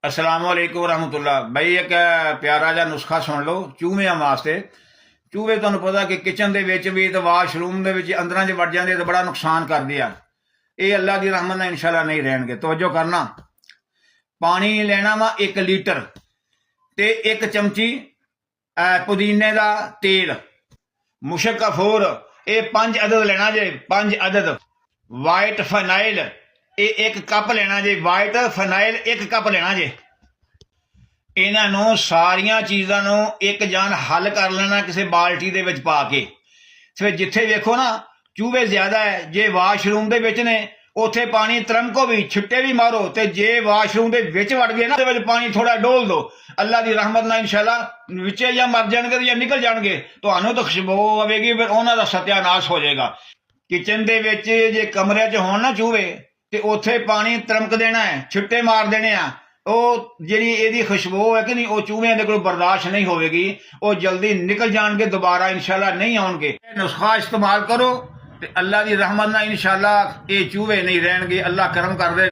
असलामुअलैकुम रहमतुल्लाह भाई एक प्यारा जिहा नुस्खा सुन लो चूहियां वास्ते। चूहे तुहानूं पता कि किचन दे विच भी ते वाशरूम दे विच अंदरां च वड़ जांदे ते बड़ा नुकसान करदे आ। ये अल्लाह दी रहमत नाल इंशाअल्लाह नहीं रहणगे। तवज्जो करना, पानी लेना वा 1 लीटर ते 1 चमची पुदीने दा तेल, मुशक कफूर ये 5 अदद लेना जे, 5 अदद। वाइट फनाइल ये 1 कप लेना जे, वाइट फनाइल 1 कप लेना जे। इन्हां नूं सारियां चीज़ां नूं एक जान हल कर लेना किसी बाल्टी दे विच पा के। फिर जिथे वेखो ना चूहे ज्यादा है, जे वाशरूम दे विच ने उत्थे पानी तरमको भी, छिट्टे भी मारो, ते जे वाशरूम दे विच वड़ गए ना दे विच पानी थोड़ा डोल दो। अल्लाह दी रहमत नाल इंशाअल्लाह विचे या मर जाणगे या निकल जाणगे, तुहानूं तो खुशबू आवेगी, फिर उन्हां दा सत्यानाश हो जाएगा। किचन दे विच जे कमरे च होण ना चूहे ते उत्थे पानी तरमक देना है, छिट्टे मार देने आ। ਉਹ ਜਿਹੜੀ ਇਹਦੀ ਖੁਸ਼ਬੂ ਹੈ ਕਿ ਨਹੀਂ, ਉਹ ਚੂਹਿਆਂ ਦੇ ਕੋਲ ਬਰਦਾਸ਼ਤ ਨਹੀਂ ਹੋਵੇਗੀ, ਉਹ ਜਲਦੀ ਨਿਕਲ ਜਾਣਗੇ, ਦੁਬਾਰਾ ਇਨਸ਼ਾਅੱਲਾ ਨਹੀਂ ਆਉਣਗੇ। ਇਹ ਨੁਸਖਾ ਇਸਤੇਮਾਲ ਕਰੋ ਤੇ ਅੱਲਾ ਦੀ ਰਹਿਮਤ ਨਾਲ ਇਨਸ਼ਾਅੱਲਾ ਇਹ ਚੂਹੇ ਨਹੀਂ ਰਹਿਣਗੇ। ਅੱਲਾ ਕਰਮ ਕਰ ਦੇ।